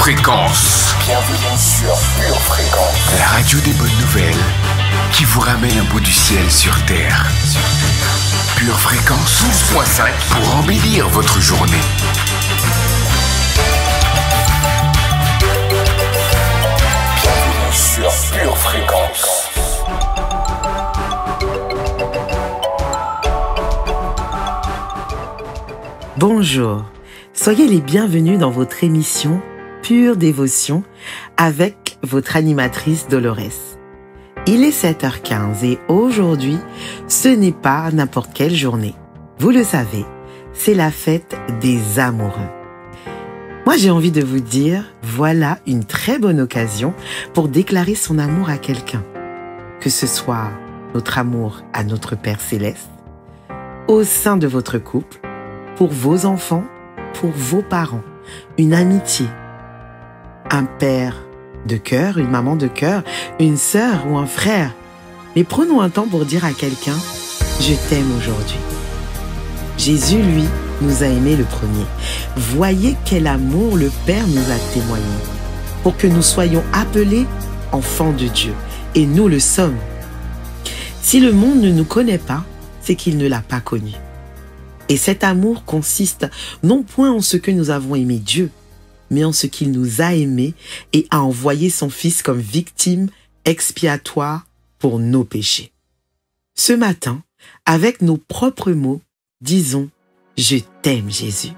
Fréquence. Bienvenue sur Pure Fréquence. La radio des bonnes nouvelles qui vous ramène un bout du ciel sur Terre. Pure Fréquence 12.5 pour embellir votre journée. Bienvenue sur Pure Fréquence. Bonjour, soyez les bienvenus dans votre émission Pure Dévotion avec votre animatrice Dolores. Il est 7h15 et aujourd'hui, ce n'est pas n'importe quelle journée. Vous le savez, c'est la fête des amoureux. Moi, j'ai envie de vous dire, voilà une très bonne occasion pour déclarer son amour à quelqu'un. Que ce soit notre amour à notre Père Céleste, au sein de votre couple, pour vos enfants, pour vos parents, une amitié, un père de cœur, une maman de cœur, une sœur ou un frère. Mais prenons un temps pour dire à quelqu'un « Je t'aime aujourd'hui ». Jésus, lui, nous a aimés le premier. Voyez quel amour le Père nous a témoigné pour que nous soyons appelés enfants de Dieu. Et nous le sommes. Si le monde ne nous connaît pas, c'est qu'il ne l'a pas connu. Et cet amour consiste non point en ce que nous avons aimé Dieu, mais en ce qu'il nous a aimés et a envoyé son Fils comme victime expiatoire pour nos péchés. Ce matin, avec nos propres mots, disons « Je t'aime Jésus ».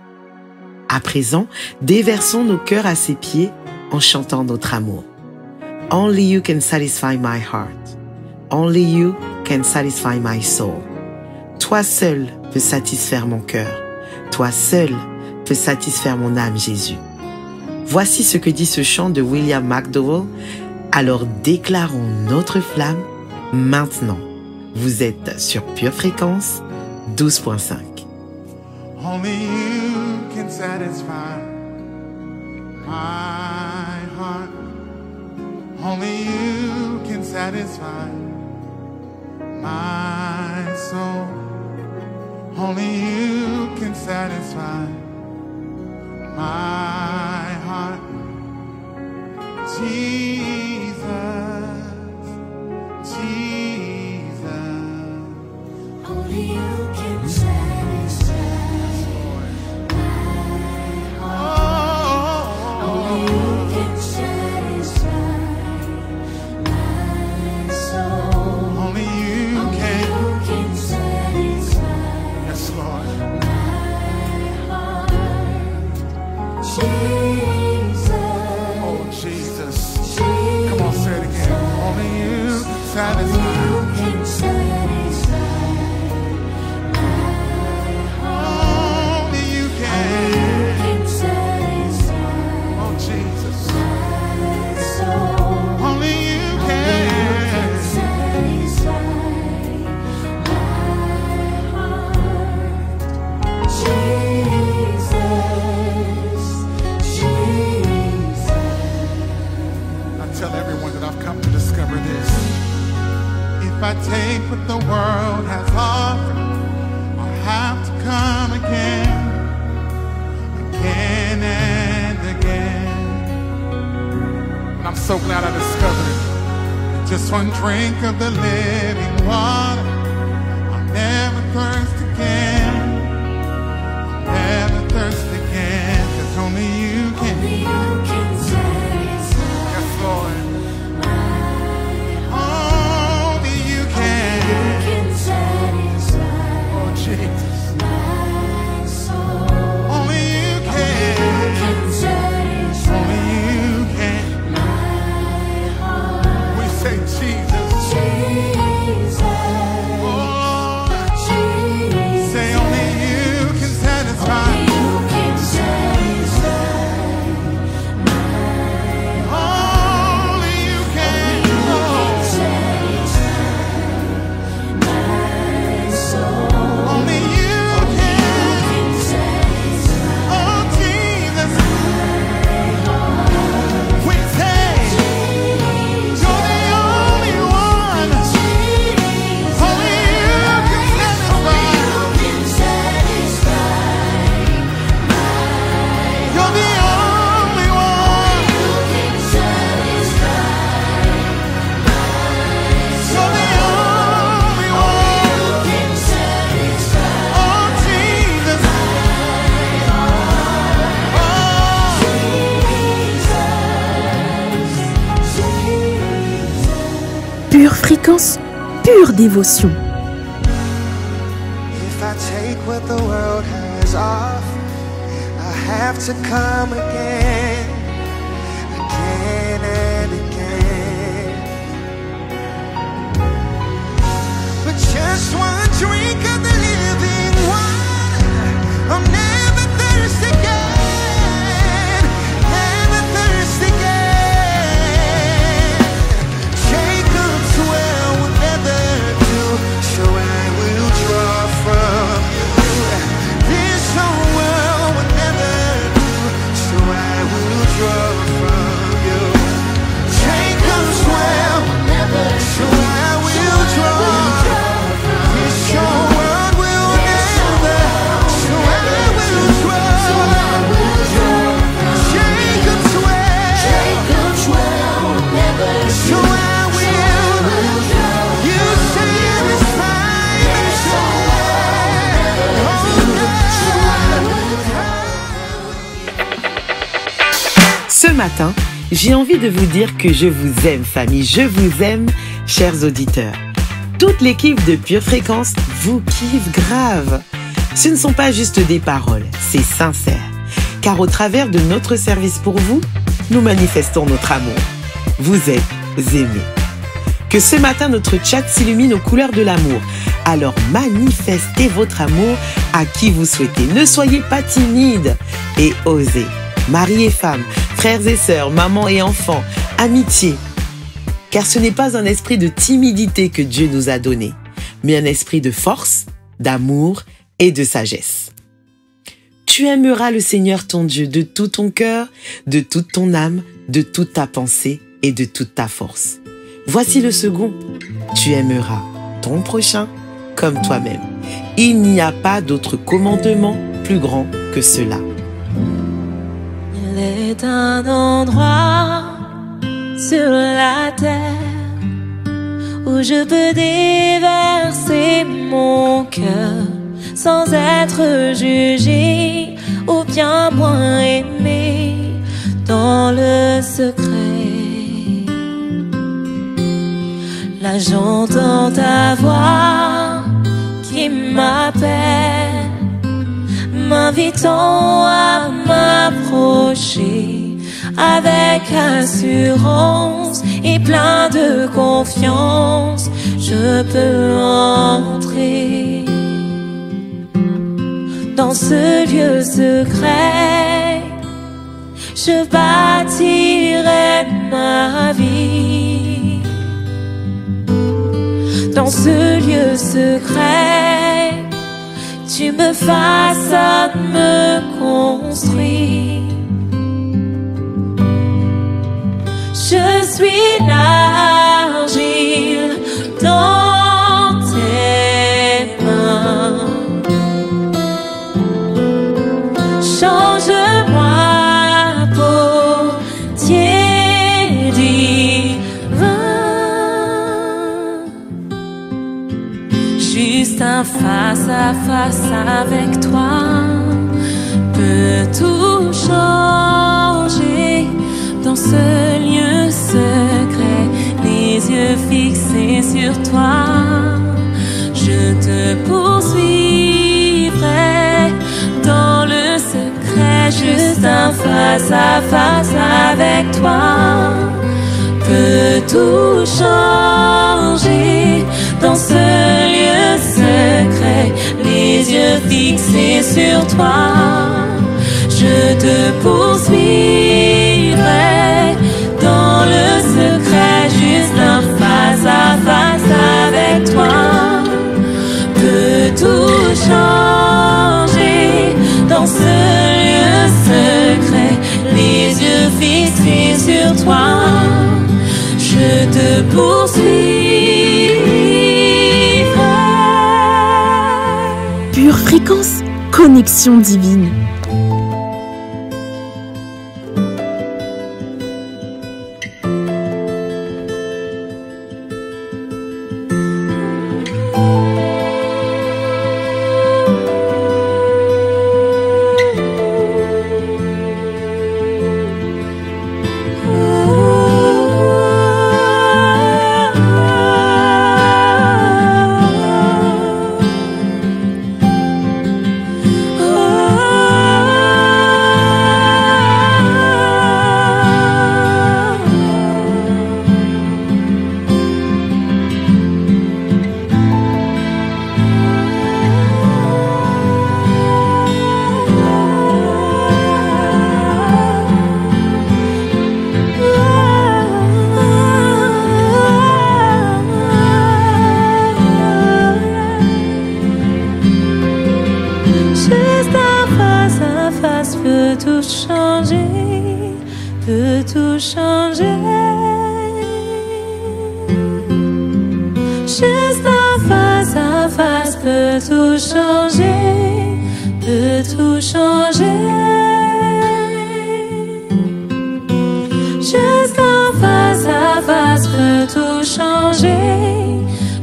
À présent, déversons nos cœurs à ses pieds en chantant notre amour. « Only you can satisfy my heart. Only you can satisfy my soul. » Toi seul peux satisfaire mon cœur. Toi seul peux satisfaire mon âme, Jésus. Voici ce que dit ce chant de William McDowell. Alors déclarons notre flamme maintenant. Vous êtes sur Pure Fréquence 12.5. Only you can satisfy my heart. Only you can satisfy my soul. Only you can satisfy my heart. Jesus, Jesus. Only you can satisfy my heart. Only you can satisfy my soul. Only you Only can. you can satisfy Yes, Lord. my heart. Jesus, Oh, Jesus. Jesus. Come on, say it again. Only you can Only satisfy. you can satisfy my heart. Only you Only can. you can satisfy Oh, Jesus. my soul. Only you Only you can. can satisfy my heart. Jesus, Jesus. I tell everyone that I've come to discover this. If I take what the world has offered, I'll have to come again, again and again. And I'm so glad I discovered that just one drink of the living water, I'll never thirst again. I'll never thirst again, 'cause only you can. Only you can satisfy Yes, Lord. my Only you You can. can satisfy Oh, Jesus. my soul. Only you You can. can satisfy Only you can. my heart. We say Jesus. Jesus, Oh, Lord. Jesus. Fréquence, pure dévotion. If I take what the world has off, I have to come again, again and again. But just one drink of the living water, I'll never thirst again, never thirst again. Jacob's well will never do, so I will draw from you. This whole world will never do, so I will draw from you. Jacob's well, so I will draw. This whole world will never, so I will draw. Jacob's well, so I will. You satisfy my soul. Ce matin, j'ai envie de vous dire que je vous aime, famille, je vous aime, chers auditeurs. Toute l'équipe de Pure Fréquence vous kiffe grave. Ce ne sont pas juste des paroles, c'est sincère. Car au travers de notre service pour vous, nous manifestons notre amour. Vous êtes aimés. Que ce matin, notre chat s'illumine aux couleurs de l'amour. Alors manifestez votre amour à qui vous souhaitez. Ne soyez pas timides et osez. Mari et femme, frères et sœurs, maman et enfants, amitié. Car ce n'est pas un esprit de timidité que Dieu nous a donné, mais un esprit de force, d'amour et de sagesse. Tu aimeras le Seigneur ton Dieu de tout ton cœur, de toute ton âme, de toute ta pensée et de toute ta force. Voici le second. Tu aimeras ton prochain comme toi-même. Il n'y a pas d'autre commandement plus grand que cela. Il est un endroit sur la terre où je peux déverser mon cœur sans être jugé ou bien moins aimé dans le secret. Là j'entends ta voix qui m'appelle, m'invitant à m'approcher avec assurance et plein de confiance. Je peux entrer dans ce lieu secret. Je bâtirai ma vie dans ce lieu secret. Tu me façonnes, me construis. Je suis l'argile dans tes mains. Change-moi pour tiers divin. Juste un face à face avec toi peut tout changer. Dans ce lieu secret, les yeux fixés sur toi, je te poursuivrai dans le secret. Juste un face à face avec toi peut tout changer. Dans ce lieu secret, les yeux fixés sur toi, je te poursuivrai dans le secret. Juste un face à face avec toi peut tout changer. Dans ce lieu secret, les yeux fixés sur toi, je te poursuivrai. Pure Fréquence, connexion divine. peut tout changer, peut tout changer. Juste un face à face peut tout changer, peut tout changer. Juste un face à face peut tout changer,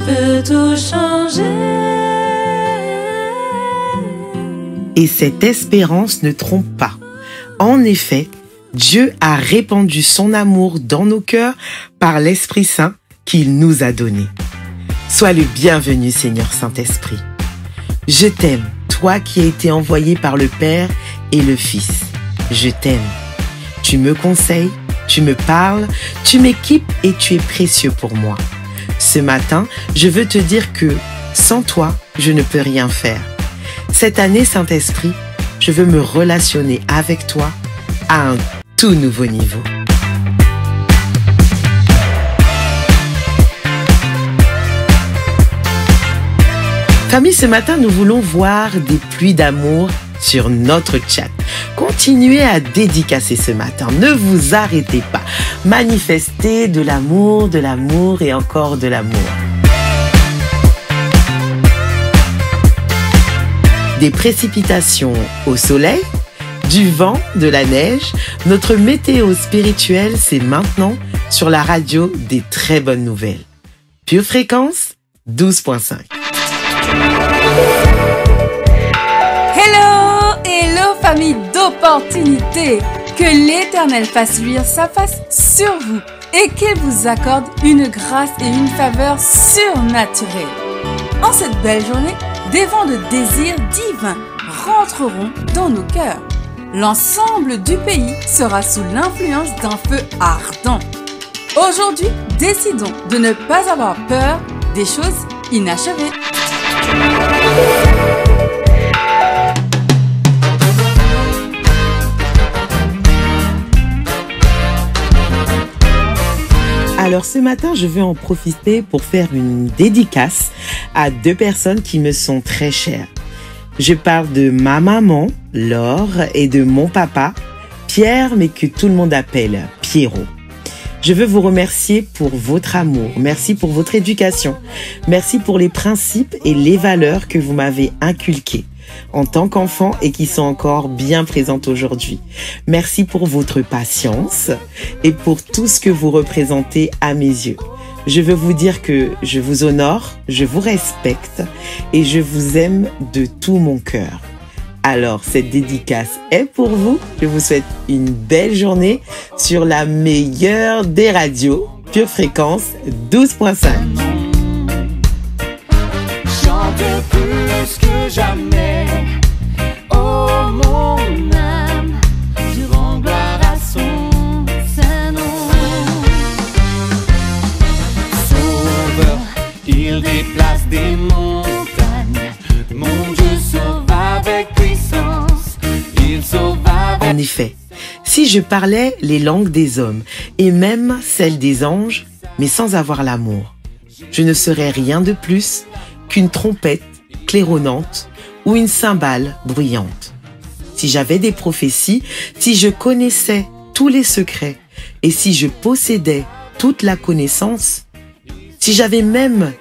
peut tout changer. Et cette espérance ne trompe pas. En effet, Dieu a répandu son amour dans nos cœurs par l'Esprit Saint qu'il nous a donné. Sois le bienvenu, Seigneur Saint-Esprit. Je t'aime, toi qui as été envoyé par le Père et le Fils. Je t'aime. Tu me conseilles, tu me parles, tu m'équipes et tu es précieux pour moi. Ce matin, je veux te dire que sans toi, je ne peux rien faire. Cette année, Saint-Esprit, je veux me relationner avec toi à un tout nouveau niveau. Famille, ce matin, nous voulons voir des pluies d'amour sur notre chat. Continuez à dédicacer ce matin. Ne vous arrêtez pas. Manifestez de l'amour et encore de l'amour. Des précipitations au soleil, du vent, de la neige. Notre météo spirituelle, c'est maintenant sur la radio des très bonnes nouvelles. Pure Fréquence 12.5. Hello famille d'opportunités. Que l'Éternel fasse luire sa face sur vous et qu'il vous accorde une grâce et une faveur surnaturelle. En cette belle journée, des vents de désir divin rentreront dans nos cœurs. L'ensemble du pays sera sous l'influence d'un feu ardent. Aujourd'hui, décidons de ne pas avoir peur des choses inachevées. Alors ce matin, je veux en profiter pour faire une dédicace à deux personnes qui me sont très chères. Je parle de ma maman, Laure, et de mon papa, Pierre, mais que tout le monde appelle Pierrot. Je veux vous remercier pour votre amour, merci pour votre éducation, merci pour les principes et les valeurs que vous m'avez inculquées en tant qu'enfant et qui sont encore bien présentes aujourd'hui. Merci pour votre patience et pour tout ce que vous représentez à mes yeux. Je veux vous dire que je vous honore, je vous respecte et je vous aime de tout mon cœur. Alors, cette dédicace est pour vous. Je vous souhaite une belle journée sur la meilleure des radios, Pure Fréquence 12.5. Chante plus que jamais, oh mon âme, je rends gloire à son saint nom. Sauveur, il déplace des montagnes, mon Dieu sauve avec puissance, il sauve avec... En effet, si je parlais les langues des hommes et même celles des anges, mais sans avoir l'amour, je ne serais rien de plus qu'une trompette claironnante ou une cymbale bruyante. Si j'avais des prophéties, si je connaissais tous les secrets et si je possédais toute la connaissance, si j'avais même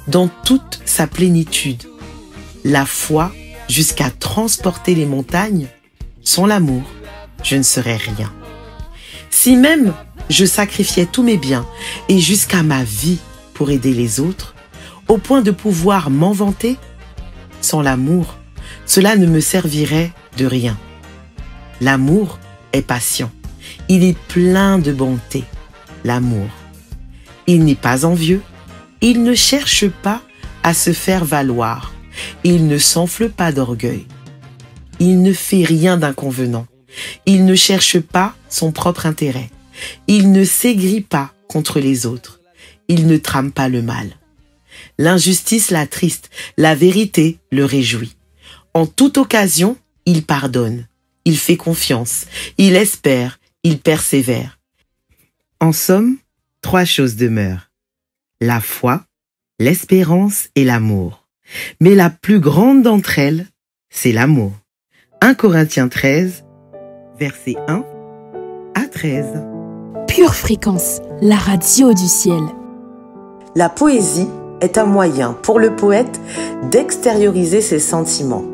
dans toute sa plénitude la foi jusqu'à transporter les montagnes, sans l'amour, je ne serais rien. Si même je sacrifiais tous mes biens et jusqu'à ma vie pour aider les autres, au point de pouvoir m'en vanter, sans l'amour, cela ne me servirait de rien. L'amour est patient. Il est plein de bonté. L'amour. Il n'est pas envieux. Il ne cherche pas à se faire valoir. Il ne s'enfle pas d'orgueil. Il ne fait rien d'inconvenant. Il ne cherche pas son propre intérêt. Il ne s'aigrit pas contre les autres. Il ne trame pas le mal. L'injustice l'attriste, la vérité le réjouit. En toute occasion, il pardonne, il fait confiance, il espère, il persévère. En somme, 3 choses demeurent. La foi, l'espérance et l'amour. Mais la plus grande d'entre elles, c'est l'amour. 1 Corinthiens 13, versets 1 à 13. Pure Fréquence, la radio du ciel. La poésie est un moyen pour le poète d'extérioriser ses sentiments,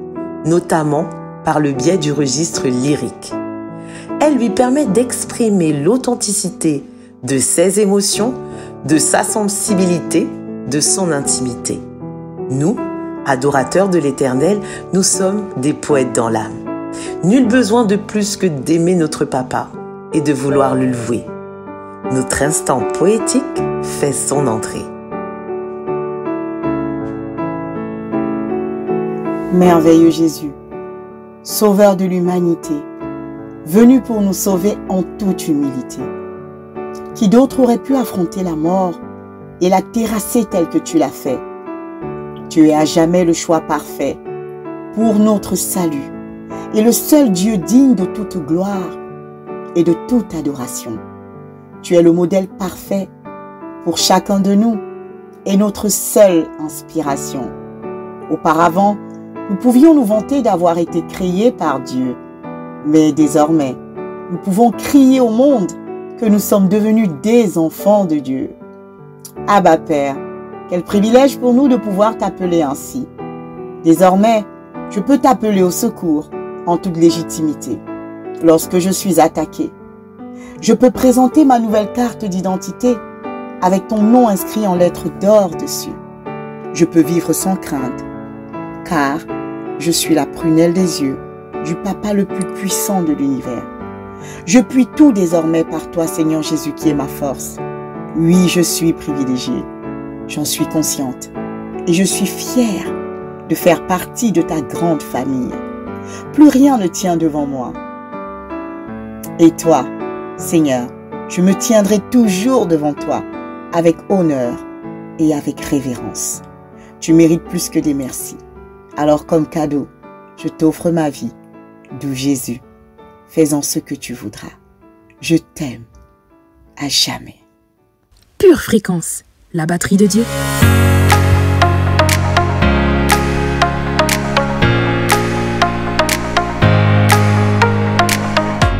notamment par le biais du registre lyrique. Elle lui permet d'exprimer l'authenticité de ses émotions, de sa sensibilité, de son intimité. Nous, adorateurs de l'Éternel, nous sommes des poètes dans l'âme. Nul besoin de plus que d'aimer notre papa et de vouloir le louer. Notre instant poétique fait son entrée. Merveilleux Jésus, Sauveur de l'humanité, venu pour nous sauver en toute humilité. Qui d'autre aurait pu affronter la mort et la terrasser telle que tu l'as fait? Tu es à jamais le choix parfait pour notre salut et le seul Dieu digne de toute gloire et de toute adoration. Tu es le modèle parfait pour chacun de nous et notre seule inspiration. Auparavant, nous pouvions nous vanter d'avoir été créés par Dieu, mais désormais, nous pouvons crier au monde que nous sommes devenus des enfants de Dieu. Abba Père, quel privilège pour nous de pouvoir t'appeler ainsi. Désormais, je peux t'appeler au secours en toute légitimité lorsque je suis attaqué. Je peux présenter ma nouvelle carte d'identité avec ton nom inscrit en lettres d'or dessus. Je peux vivre sans crainte, car je suis la prunelle des yeux du Papa le plus puissant de l'univers. Je puis tout désormais par toi, Seigneur Jésus, qui est ma force. Oui, je suis privilégiée, j'en suis consciente, et je suis fière de faire partie de ta grande famille. Plus rien ne tient devant moi. Et toi, Seigneur, je me tiendrai toujours devant toi, avec honneur et avec révérence. Tu mérites plus que des merci. Alors comme cadeau, je t'offre ma vie, d'où Jésus, fais-en ce que tu voudras. Je t'aime à jamais. Pure Fréquence, la batterie de Dieu.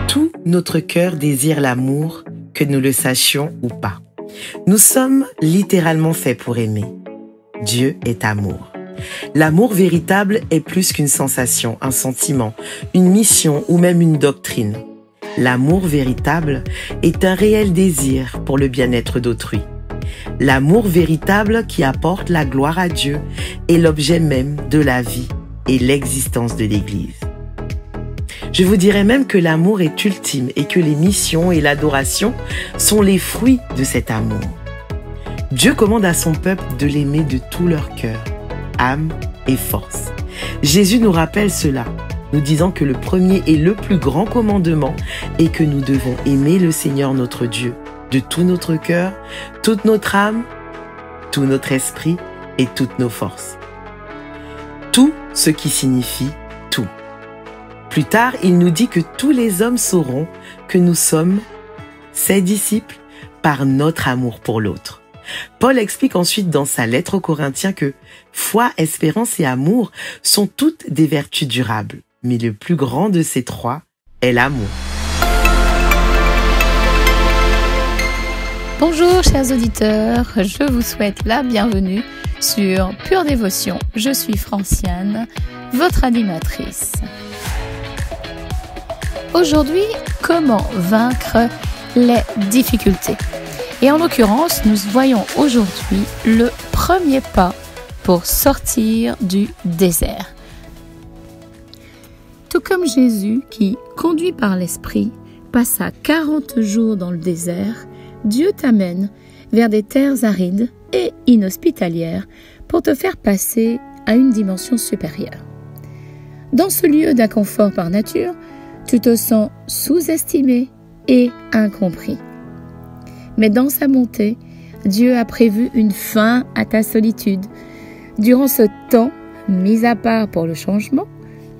Tout notre cœur désire l'amour, que nous le sachions ou pas. Nous sommes littéralement faits pour aimer. Dieu est amour. L'amour véritable est plus qu'une sensation, un sentiment, une mission ou même une doctrine. L'amour véritable est un réel désir pour le bien-être d'autrui. L'amour véritable qui apporte la gloire à Dieu est l'objet même de la vie et l'existence de l'Église. Je vous dirais même que l'amour est ultime et que les missions et l'adoration sont les fruits de cet amour. Dieu commande à son peuple de l'aimer de tout leur cœur, âme et force. Jésus nous rappelle cela, nous disant que le premier et le plus grand commandement est que nous devons aimer le Seigneur notre Dieu de tout notre cœur, toute notre âme, tout notre esprit et toutes nos forces. Tout ce qui signifie tout. Plus tard, il nous dit que tous les hommes sauront que nous sommes ses disciples par notre amour pour l'autre. Paul explique ensuite dans sa lettre aux Corinthiens que foi, espérance et amour sont toutes des vertus durables, mais le plus grand de ces trois est l'amour. Bonjour chers auditeurs, je vous souhaite la bienvenue sur Pure Dévotion. Je suis Franciane, votre animatrice. Aujourd'hui, comment vaincre les difficultés? Et en l'occurrence, nous voyons aujourd'hui le premier pas pour sortir du désert. Tout comme Jésus, qui, conduit par l'Esprit, passa 40 jours dans le désert, Dieu t'amène vers des terres arides et inhospitalières pour te faire passer à une dimension supérieure. Dans ce lieu d'inconfort par nature, tu te sens sous-estimé et incompris. Mais dans sa bonté, Dieu a prévu une fin à ta solitude. Durant ce temps, mis à part pour le changement,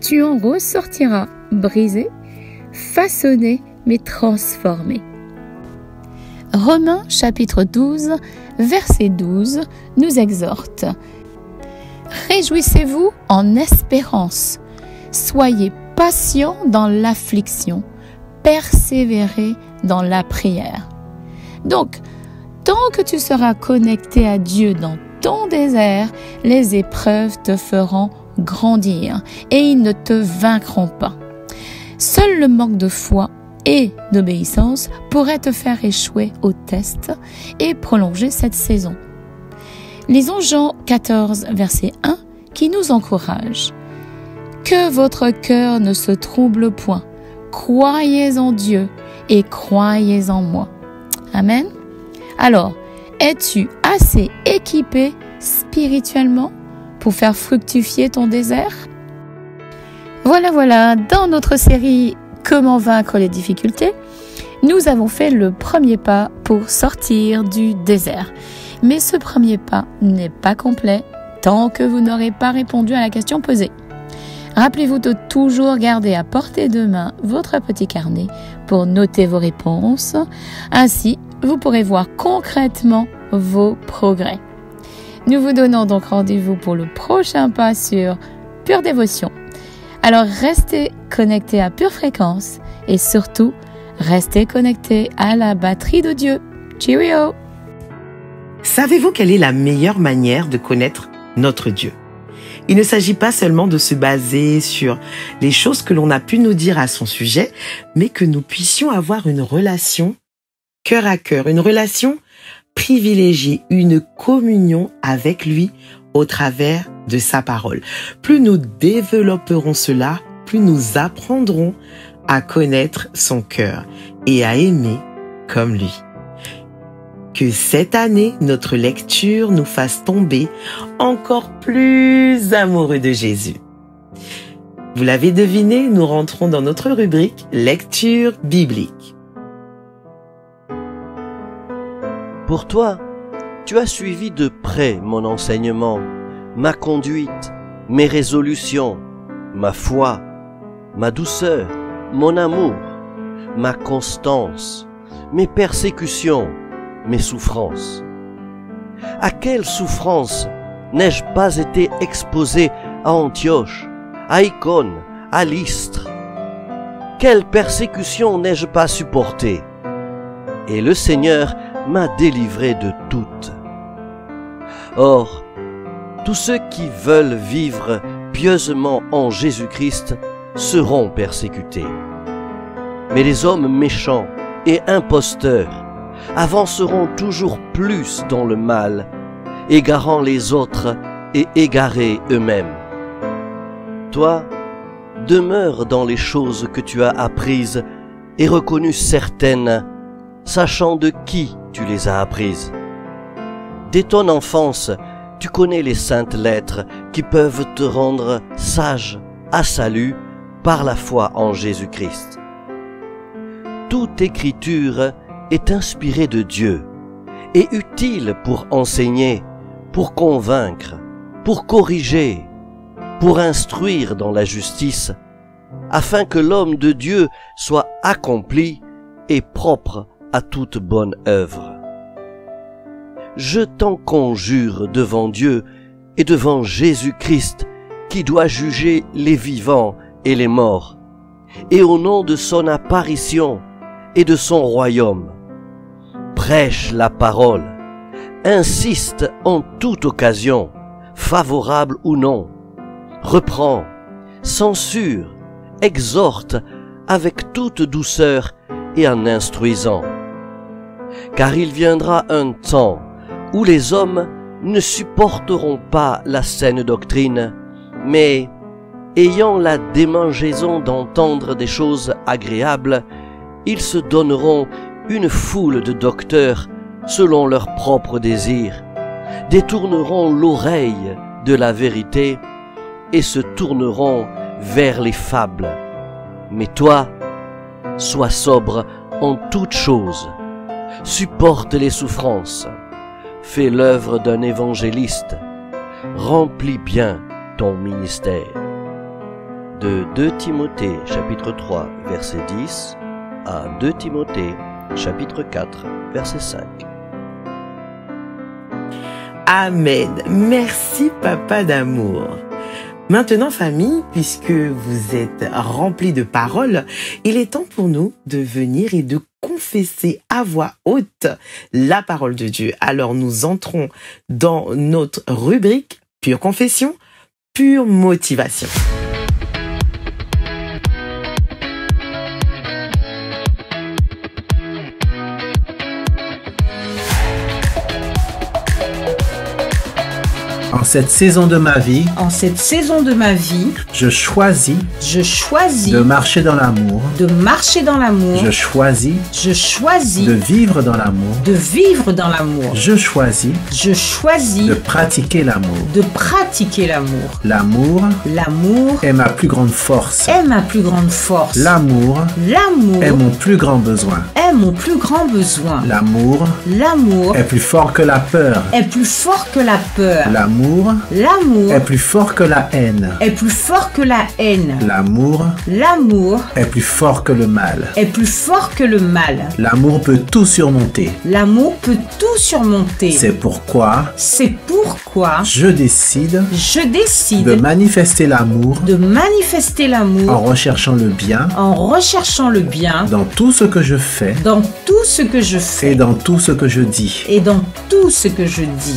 tu en ressortiras brisé, façonné, mais transformé. Romains chapitre 12, verset 12 nous exhorte. Réjouissez-vous en espérance, soyez patients dans l'affliction, persévérer dans la prière. Donc, tant que tu seras connecté à Dieu dans ton désert, les épreuves te feront grandir et ils ne te vaincront pas. Seul le manque de foi et d'obéissance pourrait te faire échouer au test et prolonger cette saison. Lisons Jean 14, verset 1, qui nous encourage. « Que votre cœur ne se trouble point. Croyez en Dieu et croyez en moi. » Amen. Alors, es-tu assez équipé spirituellement pour faire fructifier ton désert? Voilà, dans notre série « Comment vaincre les difficultés », nous avons fait le premier pas pour sortir du désert. Mais ce premier pas n'est pas complet tant que vous n'aurez pas répondu à la question posée. Rappelez-vous de toujours garder à portée de main votre petit carnet pour noter vos réponses. Ainsi, vous pourrez voir concrètement vos progrès. Nous vous donnons donc rendez-vous pour le prochain pas sur Pure Dévotion. Alors restez connectés à Pure Fréquence et surtout, restez connectés à la batterie de Dieu. Cheerio! Savez-vous quelle est la meilleure manière de connaître notre Dieu? Il ne s'agit pas seulement de se baser sur les choses que l'on a pu nous dire à son sujet, mais que nous puissions avoir une relation cœur à cœur, une relation privilégiée, une communion avec lui au travers de sa parole. Plus nous développerons cela, plus nous apprendrons à connaître son cœur et à aimer comme lui. Que cette année, notre lecture nous fasse tomber encore plus amoureux de Jésus. Vous l'avez deviné, nous rentrons dans notre rubrique lecture biblique. Pour toi, tu as suivi de près mon enseignement, ma conduite, mes résolutions, ma foi, ma douceur, mon amour, ma constance, mes persécutions, mes souffrances. À quelle souffrance n'ai-je pas été exposé à Antioche, à Icône, à Lystre? Quelle persécution n'ai-je pas supportée? Et le Seigneur m'a délivré de toutes. Or, tous ceux qui veulent vivre pieusement en Jésus-Christ seront persécutés. Mais les hommes méchants et imposteurs avanceront toujours plus dans le mal, égarant les autres et égarés eux-mêmes. Toi, demeure dans les choses que tu as apprises et reconnues certaines, sachant de qui tu les as apprises. Dès ton enfance, tu connais les saintes lettres qui peuvent te rendre sage à salut par la foi en Jésus-Christ. Toute écriture est inspirée de Dieu et utile pour enseigner, pour convaincre, pour corriger, pour instruire dans la justice, afin que l'homme de Dieu soit accompli et propre à toute bonne œuvre. Je t'en conjure devant Dieu et devant Jésus-Christ, qui doit juger les vivants et les morts, et au nom de son apparition et de son royaume. Prêche la parole, insiste en toute occasion, favorable ou non, reprend, censure, exhorte avec toute douceur et en instruisant. Car il viendra un temps où les hommes ne supporteront pas la saine doctrine, mais, ayant la démangeaison d'entendre des choses agréables, ils se donneront une foule de docteurs selon leurs propres désirs, détourneront l'oreille de la vérité et se tourneront vers les fables. Mais toi, sois sobre en toutes choses, supporte les souffrances, fais l'œuvre d'un évangéliste, remplis bien ton ministère. De 2 Timothée chapitre 3 verset 10 à 2 Timothée chapitre 4 verset 5. Amen. Merci, Papa d'amour. Maintenant, famille, puisque vous êtes remplis de paroles, il est temps pour nous de venir et de confesser à voix haute la parole de Dieu. Alors nous entrons dans notre rubrique Pure Confession, Pure Motivation. En cette saison de ma vie, je choisis de marcher dans l'amour. Je choisis de vivre dans l'amour. Je choisis de pratiquer l'amour. L'amour est ma plus grande force. L'amour est mon plus grand besoin. L'amour est plus fort que la peur. L'amour est plus fort que la haine. L'amour est plus fort que le mal. L'amour peut tout surmonter. C'est pourquoi je décide de manifester l'amour en recherchant le bien dans tout ce que je fais et dans tout ce que je dis.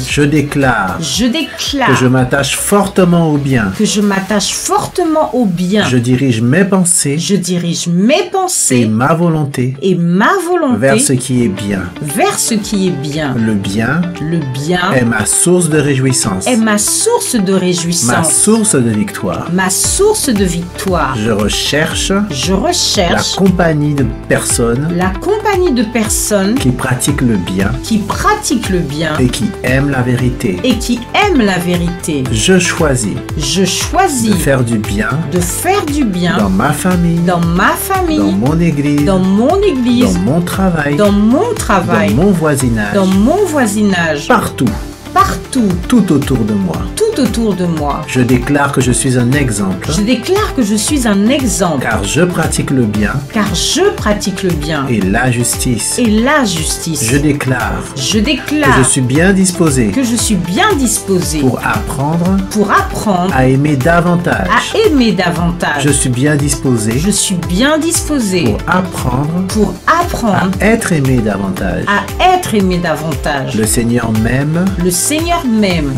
Je déclare que je m'attache fortement au bien. Je dirige mes pensées et ma volonté vers ce qui est bien. Le bien est ma source de réjouissance. Ma source de victoire. Je recherche la compagnie de personnes qui pratiquent le bien et qui aiment la vérité. Je choisis de faire du bien dans ma famille, dans mon église, dans mon travail, dans mon voisinage, partout, tout autour de moi. Je déclare que je suis un exemple. Car je pratique le bien. Et la justice. Je déclare que je suis bien disposé. Pour apprendre. À aimer davantage. Je suis bien disposé. Pour apprendre. À être aimé davantage. Le Seigneur m'aime.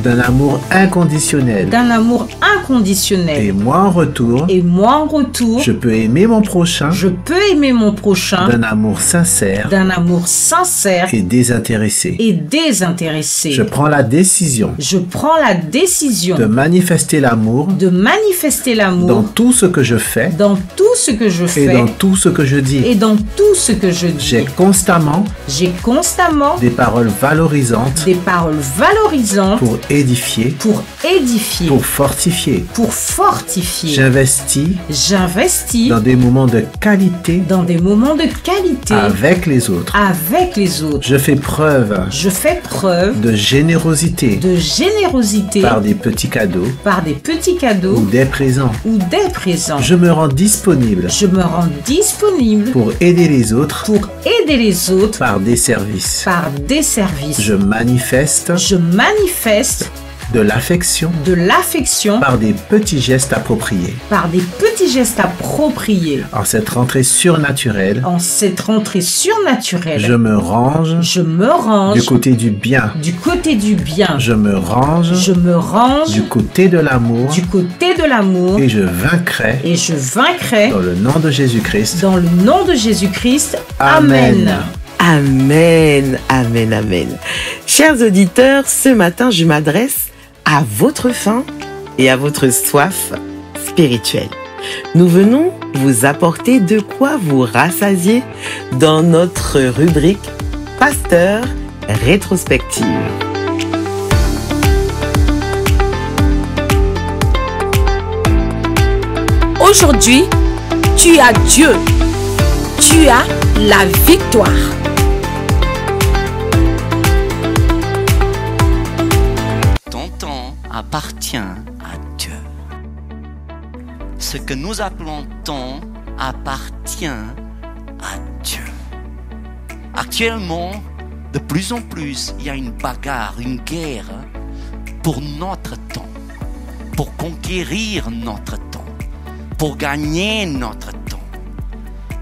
D'un amour inconditionnel. Et moi en retour. Je peux aimer mon prochain. D'un amour sincère. Et désintéressé. Je prends la décision. De manifester l'amour. Dans tout ce que je fais. Et dans tout ce que je dis. J'ai constamment. Des paroles valorisantes. Pour édifier. Pour fortifier. J'investis. Dans des moments de qualité. Avec les autres. Je fais preuve. De générosité. Par des petits cadeaux. Ou des présents. Je me rends disponible. Pour aider les autres. Par des services. Je manifeste. De l'affection. Par des petits gestes appropriés. En cette rentrée surnaturelle. Je me range. Du côté du bien. Je me range. Du côté de l'amour. Et je vaincrai. Dans le nom de Jésus-Christ. Amen. Chers auditeurs, ce matin, je m'adresse à votre faim et à votre soif spirituelle. Nous venons vous apporter de quoi vous rassasier dans notre rubrique Pasteur rétrospective. Aujourd'hui, tu as Dieu. Tu as la victoire. Appartient à Dieu. Ce que nous appelons temps appartient à Dieu. Actuellement, de plus en plus, il y a une bagarre, une guerre pour notre temps, pour conquérir notre temps, pour gagner notre temps.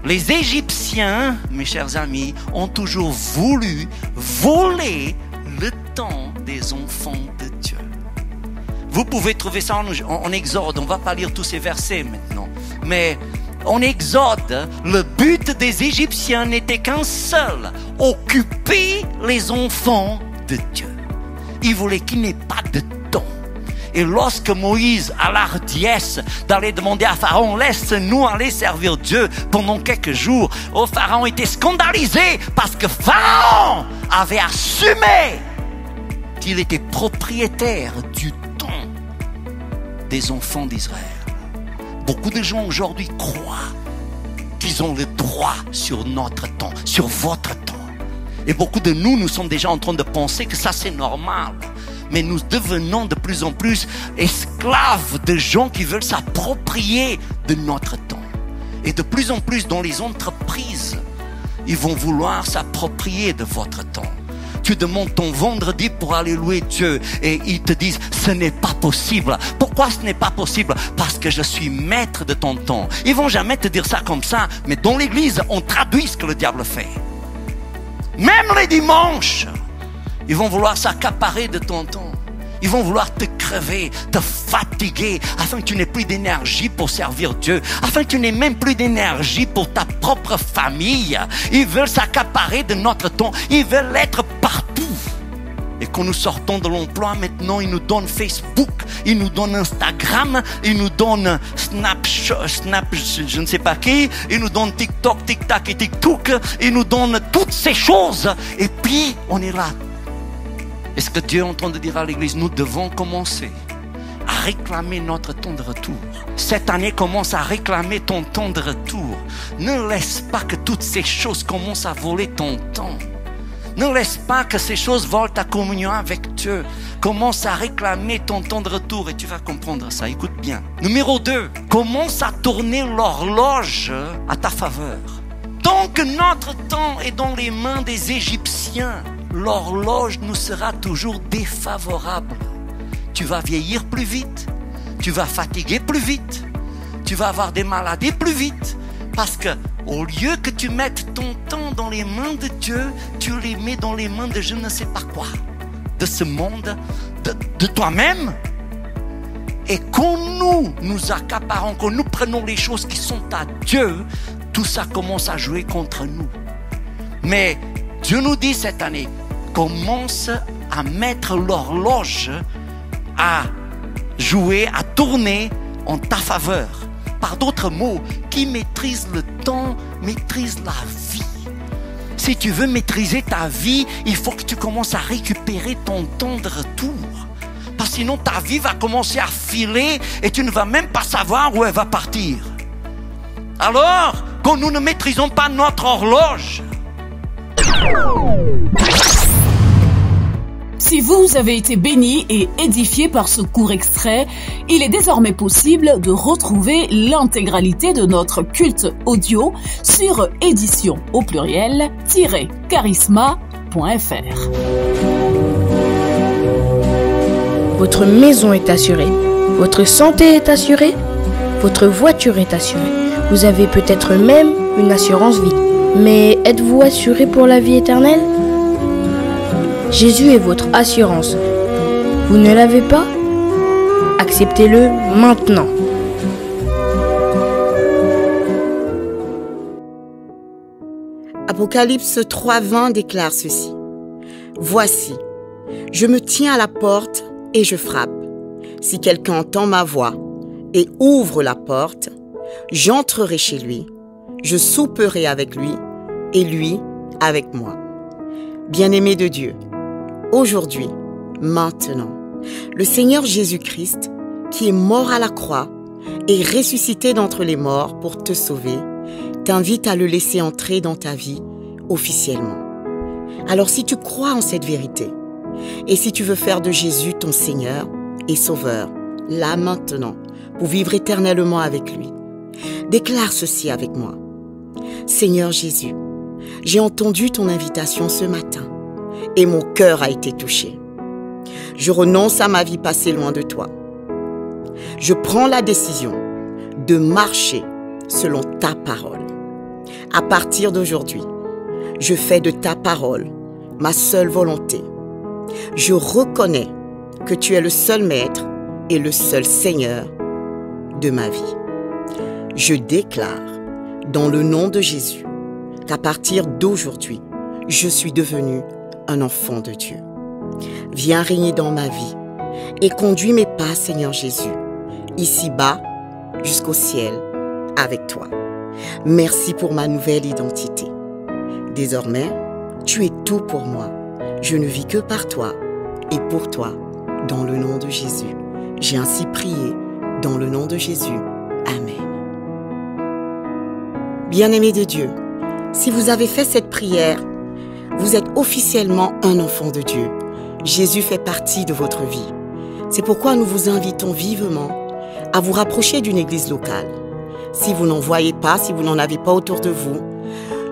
Les Égyptiens, mes chers amis, ont toujours voulu voler le temps des enfants de Dieu. Vous pouvez trouver ça en Exode. On ne va pas lire tous ces versets maintenant. Mais en Exode, le but des Égyptiens n'était qu'un seul: occuper les enfants de Dieu. Ils voulaient qu'il n'ait pas de temps. Et lorsque Moïse a la hardiesse d'aller demander à Pharaon: laisse-nous aller servir Dieu pendant quelques jours, Pharaon était scandalisé parce que Pharaon avait assumé qu'il était propriétaire du temps des enfants d'Israël. Beaucoup de gens aujourd'hui croient qu'ils ont le droit sur notre temps, sur votre temps. Et beaucoup de nous sommes déjà en train de penser que ça c'est normal. Mais nous devenons de plus en plus esclaves de gens qui veulent s'approprier de notre temps. Et de plus en plus dans les entreprises, ils vont vouloir s'approprier de votre temps. Tu demandes ton vendredi pour aller louer Dieu et ils te disent ce n'est pas possible. Pourquoi ce n'est pas possible? Parce que je suis maître de ton temps. Ils vont jamais te dire ça comme ça, mais dans l'église, on traduit ce que le diable fait. Même les dimanches, ils vont vouloir s'accaparer de ton temps. Ils vont vouloir te crever, te fatiguer, afin que tu n'aies plus d'énergie pour servir Dieu, afin que tu n'aies même plus d'énergie pour ta propre famille. Ils veulent s'accaparer de notre temps, ils veulent être partout. Et quand nous sortons de l'emploi, maintenant, ils nous donnent Facebook, ils nous donnent Instagram, ils nous donnent Snap, je ne sais pas qui, ils nous donnent TikTok, TikTok et TikTok, ils nous donnent toutes ces choses. Et puis, on est là. Est-ce que Dieu est en train de dire à l'église, nous devons commencer à réclamer notre temps de retour? Cette année, commence à réclamer ton temps de retour. Ne laisse pas que toutes ces choses commencent à voler ton temps. Ne laisse pas que ces choses volent ta communion avec Dieu. Commence à réclamer ton temps de retour et tu vas comprendre ça. Écoute bien. Numéro 2, commence à tourner l'horloge à ta faveur. Tant que notre temps est dans les mains des Égyptiens, l'horloge nous sera toujours défavorable. Tu vas vieillir plus vite, tu vas fatiguer plus vite, tu vas avoir des maladies plus vite, parce que au lieu que tu mettes ton temps dans les mains de Dieu, tu les mets dans les mains de je ne sais pas quoi, de ce monde, de toi-même. Et quand nous accaparons, quand nous prenons les choses qui sont à Dieu, tout ça commence à jouer contre nous. Mais Dieu nous dit cette année, commence à mettre l'horloge à jouer, à tourner en ta faveur. Par d'autres mots, qui maîtrise le temps, maîtrise la vie. Si tu veux maîtriser ta vie, il faut que tu commences à récupérer ton temps de retour. Parce que sinon, ta vie va commencer à filer et tu ne vas même pas savoir où elle va partir. Alors, quand nous ne maîtrisons pas notre horloge, si vous avez été béni et édifié par ce court extrait, il est désormais possible de retrouver l'intégralité de notre culte audio sur édition au pluriel-charisma.fr. Votre maison est assurée, votre santé est assurée, votre voiture est assurée. Vous avez peut-être même une assurance vie. Mais êtes-vous assuré pour la vie éternelle? Jésus est votre assurance. Vous ne l'avez pas? Acceptez-le maintenant. Apocalypse 3:20 déclare ceci. Voici, je me tiens à la porte et je frappe. Si quelqu'un entend ma voix et ouvre la porte, j'entrerai chez lui, je souperai avec lui et lui avec moi. Bien-aimé de Dieu, aujourd'hui, maintenant, le Seigneur Jésus-Christ, qui est mort à la croix et ressuscité d'entre les morts pour te sauver, t'invite à le laisser entrer dans ta vie officiellement. Alors si tu crois en cette vérité, et si tu veux faire de Jésus ton Seigneur et Sauveur, là maintenant, pour vivre éternellement avec lui, déclare ceci avec moi. Seigneur Jésus, j'ai entendu ton invitation ce matin et mon cœur a été touché. Je renonce à ma vie passée loin de toi. Je prends la décision de marcher selon ta parole. À partir d'aujourd'hui, je fais de ta parole ma seule volonté. Je reconnais que tu es le seul maître et le seul Seigneur de ma vie. Je déclare dans le nom de Jésus qu'à partir d'aujourd'hui, je suis devenu un enfant de Dieu. Viens régner dans ma vie et conduis mes pas, Seigneur Jésus, ici-bas jusqu'au ciel avec toi. Merci pour ma nouvelle identité. Désormais, tu es tout pour moi. Je ne vis que par toi et pour toi, dans le nom de Jésus. J'ai ainsi prié dans le nom de Jésus. Amen. Bien-aimés de Dieu, si vous avez fait cette prière, vous êtes officiellement un enfant de Dieu. Jésus fait partie de votre vie. C'est pourquoi nous vous invitons vivement à vous rapprocher d'une église locale. Si vous n'en voyez pas, si vous n'en avez pas autour de vous,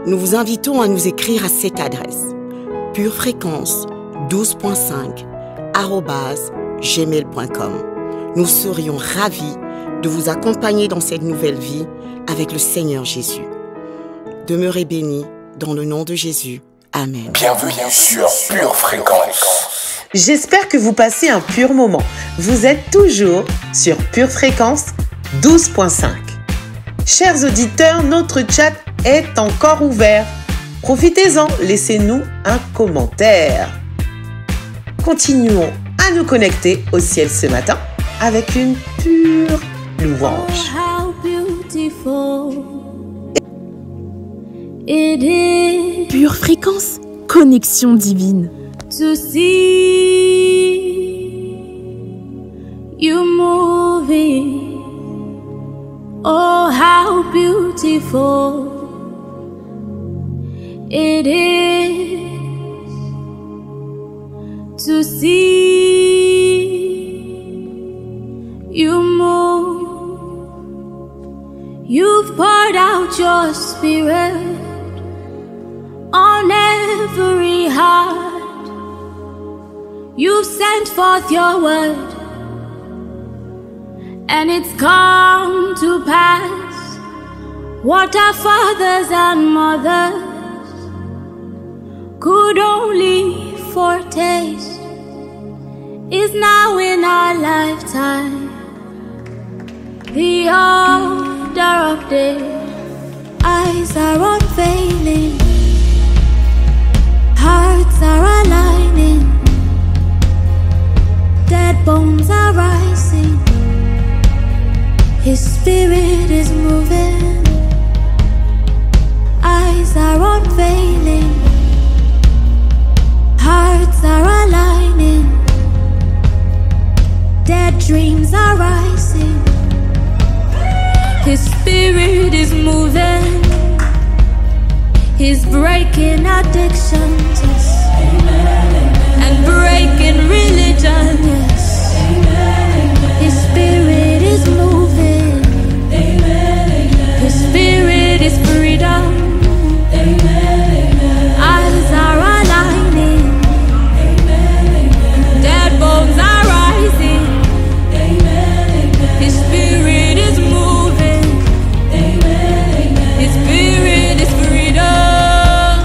nous vous invitons à nous écrire à cette adresse: purefréquence12.5@gmail.com. Nous serions ravis de vous accompagner dans cette nouvelle vie avec le Seigneur Jésus. Demeurez bénis dans le nom de Jésus. Amen. Bienvenue sur Pure Fréquence. J'espère que vous passez un pur moment. Vous êtes toujours sur Pure Fréquence 12.5. Chers auditeurs, notre chat est encore ouvert. Profitez-en, laissez-nous un commentaire. Continuons à nous connecter au ciel ce matin avec une pure louange. How beautiful it is. Pure Fréquence, connexion divine. To see you moving. Oh, how beautiful it is to see you move. You've poured out your spirit on every heart. You've sent forth your word, and it's come to pass. What our fathers and mothers could only foretaste is now in our lifetime. The order of day, eyes are unveiling, hearts are aligning, dead bones are rising. His spirit is moving, eyes are unveiling, hearts are aligning, dead dreams are rising. His spirit is moving, he's breaking addictions, yes, and breaking religion, yes. His spirit is moving, his spirit is freedom. Eyes are aligning, dead bones are rising. His spirit is moving, his spirit is freedom.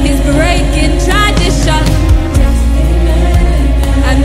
He's breaking tradition and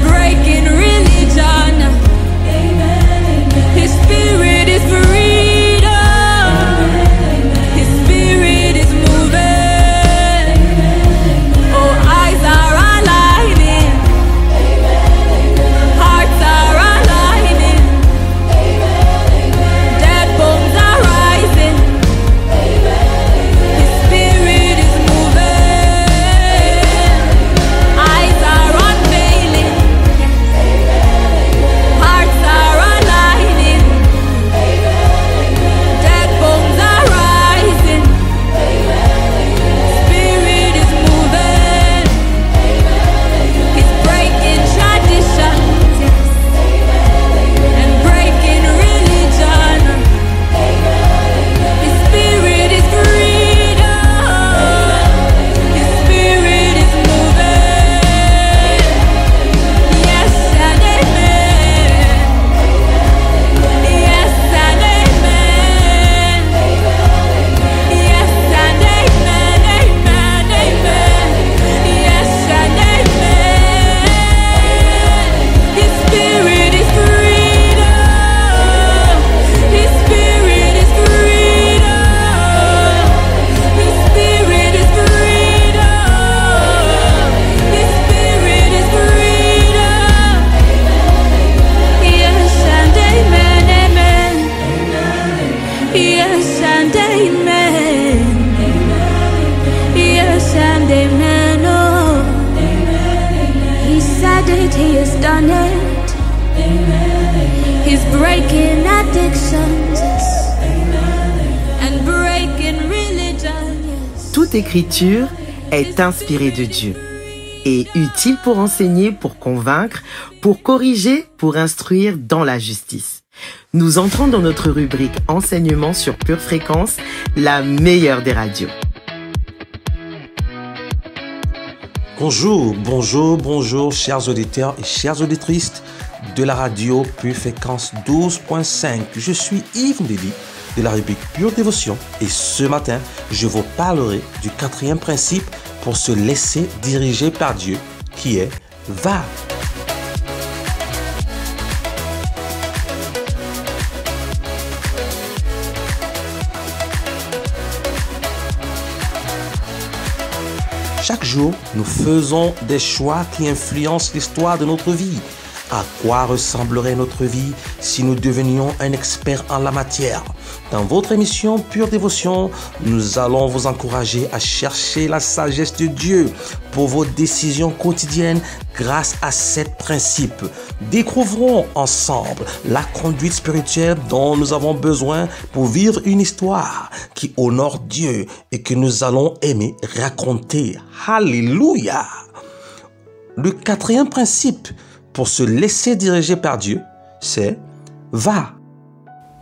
breaking addictions, and breaking religion. Toute écriture est inspirée de Dieu et utile pour enseigner, pour convaincre, pour corriger, pour instruire dans la justice. Nous entrons dans notre rubrique enseignement sur Pure Fréquence, la meilleure des radios. Bonjour, bonjour, bonjour, chers auditeurs et chères auditrices de la radio Pure Fréquence 12.5. Je suis Yves Ndéli de la rubrique Pure Dévotion et ce matin, je vous parlerai du 4e principe pour se laisser diriger par Dieu qui est « Va ». Chaque jour, nous faisons des choix qui influencent l'histoire de notre vie. À quoi ressemblerait notre vie si nous devenions un expert en la matière? Dans votre émission Pure Dévotion, nous allons vous encourager à chercher la sagesse de Dieu pour vos décisions quotidiennes grâce à 7 principes. Découvrons ensemble la conduite spirituelle dont nous avons besoin pour vivre une histoire qui honore Dieu et que nous allons aimer raconter. Alléluia! Le 4e principe pour se laisser diriger par Dieu, c'est « Va ».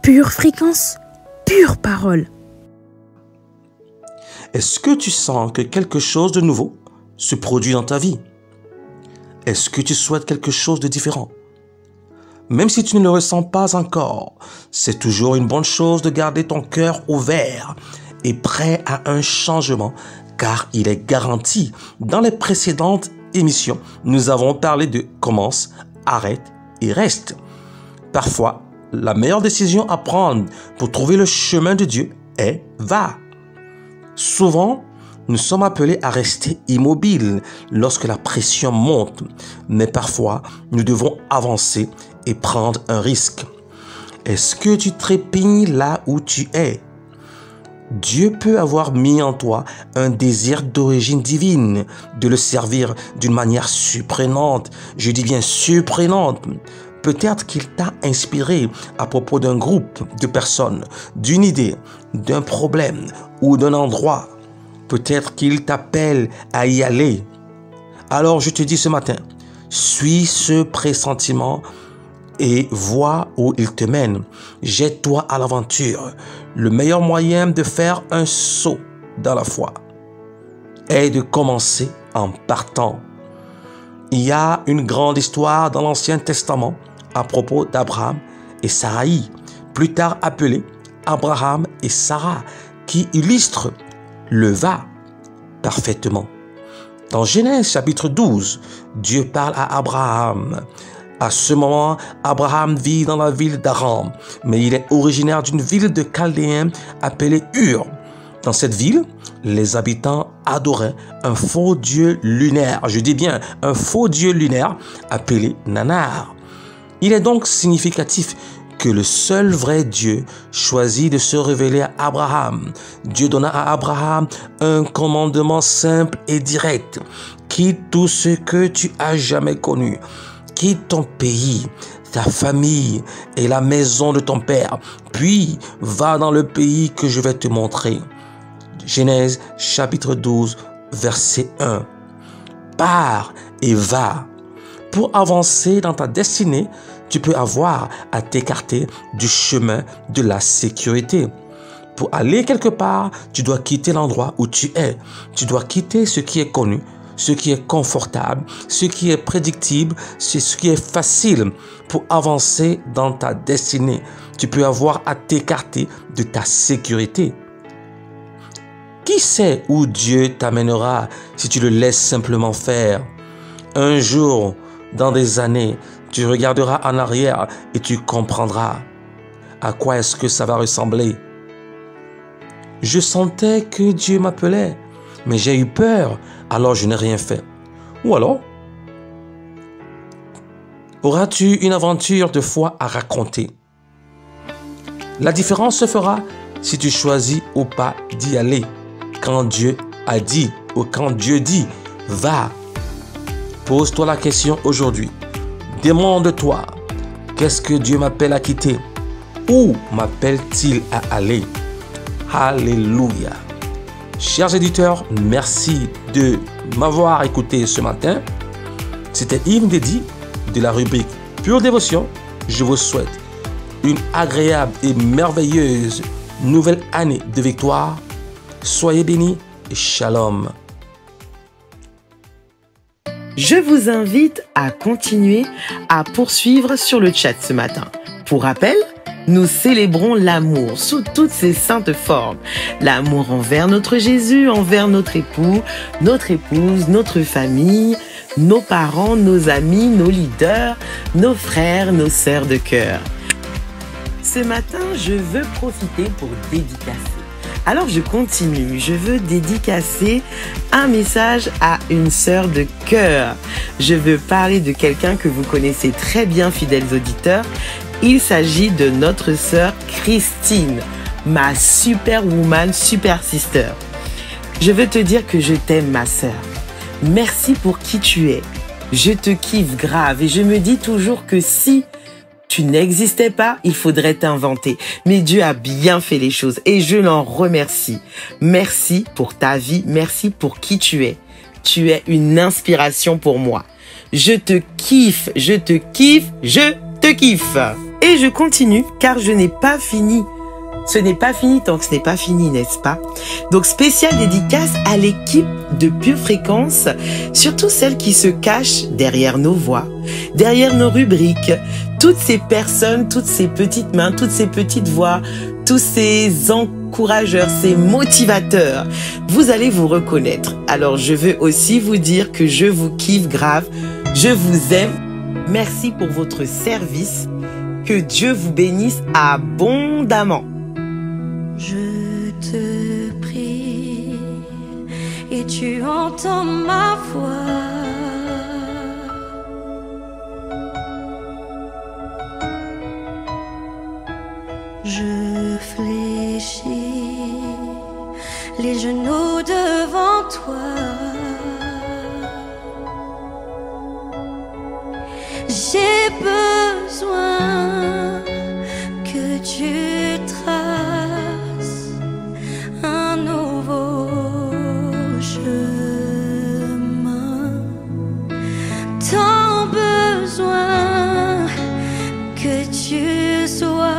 Pure fréquence, pure parole. Est-ce que tu sens que quelque chose de nouveau se produit dans ta vie? Est-ce que tu souhaites quelque chose de différent? Même si tu ne le ressens pas encore, c'est toujours une bonne chose de garder ton cœur ouvert et prêt à un changement, car il est garanti. Dans les précédentes émissions, nous avons parlé de commence, arrête et reste. Parfois, la meilleure décision à prendre pour trouver le chemin de Dieu est va. Souvent, nous sommes appelés à rester immobiles lorsque la pression monte, mais parfois, nous devons avancer et prendre un risque. Est-ce que tu trépignes là où tu es? Dieu peut avoir mis en toi un désir d'origine divine, de le servir d'une manière surprenante. Je dis bien surprenante. Peut-être qu'il t'a inspiré à propos d'un groupe de personnes, d'une idée, d'un problème ou d'un endroit. Peut-être qu'il t'appelle à y aller. Alors je te dis ce matin, suis ce pressentiment et vois où il te mène. Jette-toi à l'aventure. Le meilleur moyen de faire un saut dans la foi est de commencer en partant. Il y a une grande histoire dans l'Ancien Testament à propos d'Abraham et Sarai, plus tard appelés Abraham et Sarah, qui illustre le va parfaitement. Dans Genèse chapitre 12, Dieu parle à Abraham. À ce moment, Abraham vit dans la ville d'Aram, mais il est originaire d'une ville de Chaldéens appelée Ur. Dans cette ville, les habitants adoraient un faux dieu lunaire, je dis bien un faux dieu lunaire appelé Nanar. Il est donc significatif que le seul vrai Dieu choisit de se révéler à Abraham. Dieu donna à Abraham un commandement simple et direct. Quitte tout ce que tu as jamais connu. Quitte ton pays, ta famille et la maison de ton père, puis va dans le pays que je vais te montrer. Genèse chapitre 12, verset 1. Pars et va. Pour avancer dans ta destinée, tu peux avoir à t'écarter du chemin de la sécurité. Pour aller quelque part, tu dois quitter l'endroit où tu es. Tu dois quitter ce qui est connu, ce qui est confortable, ce qui est prédictible, c'est ce qui est facile pour avancer dans ta destinée. Tu peux avoir à t'écarter de ta sécurité. Qui sait où Dieu t'amènera si tu le laisses simplement faire? Un jour, dans des années, tu regarderas en arrière et tu comprendras à quoi est-ce que ça va ressembler. Je sentais que Dieu m'appelait, mais j'ai eu peur, alors je n'ai rien fait. Ou alors, auras-tu une aventure de foi à raconter? La différence se fera si tu choisis ou pas d'y aller. Quand Dieu a dit ou quand Dieu dit, va. Pose-toi la question aujourd'hui. Demande-toi, Qu'est-ce que Dieu m'appelle à quitter? Où m'appelle-t-il à aller? Alléluia. Chers éditeurs, merci de m'avoir écouté ce matin. C'était Yves Dédi de la rubrique Pure Dévotion. Je vous souhaite une agréable et merveilleuse nouvelle année de victoire. Soyez bénis et shalom. Je vous invite à continuer à poursuivre sur le chat ce matin. Pour rappel, nous célébrons l'amour sous toutes ses saintes formes. L'amour envers notre Jésus, envers notre époux, notre épouse, notre famille, nos parents, nos amis, nos leaders, nos frères, nos sœurs de cœur. Ce matin, je veux profiter pour dédicacer. Alors je continue, je veux dédicacer un message à une sœur de cœur. Je veux parler de quelqu'un que vous connaissez très bien, fidèles auditeurs. Il s'agit de notre sœur Christine, ma superwoman, super sister. Je veux te dire que je t'aime, ma sœur. Merci pour qui tu es. Je te kiffe grave et je me dis toujours que si tu n'existais pas, il faudrait t'inventer. Mais Dieu a bien fait les choses et je l'en remercie. Merci pour ta vie, merci pour qui tu es. Tu es une inspiration pour moi. Je te kiffe, je te kiffe, je te kiffe. Et je continue car je n'ai pas fini. Ce n'est pas fini tant que ce n'est pas fini, n'est-ce pas? Donc, spéciale dédicace à l'équipe de Pure Fréquence, surtout celles qui se cachent derrière nos voix, derrière nos rubriques, toutes ces personnes, toutes ces petites mains, toutes ces petites voix, tous ces encourageurs, ces motivateurs. Vous allez vous reconnaître. Alors, je veux aussi vous dire que je vous kiffe grave, je vous aime. Merci pour votre service. Que Dieu vous bénisse abondamment. Je te prie et tu entends ma voix. Je fléchis les genoux devant toi. J'ai besoin que tu traces un nouveau chemin. Tant besoin que tu sois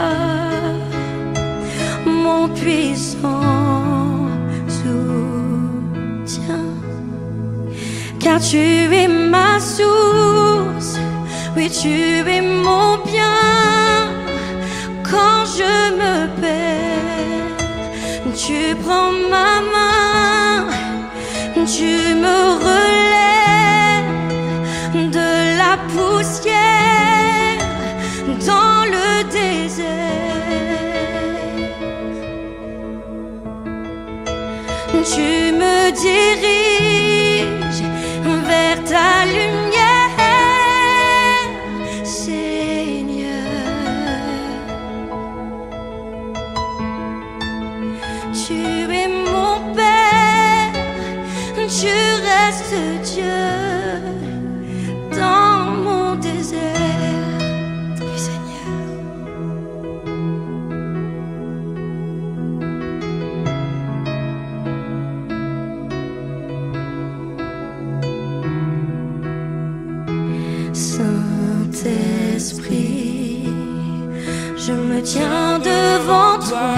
mon puissant soutien, car tu es ma source. Oui, tu es mon bien. Quand je me perds, tu prends ma main, tu me relèves de la poussière dans le désert. Tu me diriges vers ta lumière. Tu restes Dieu dans mon désert, oui Seigneur. Saint-Esprit, je me tiens devant toi.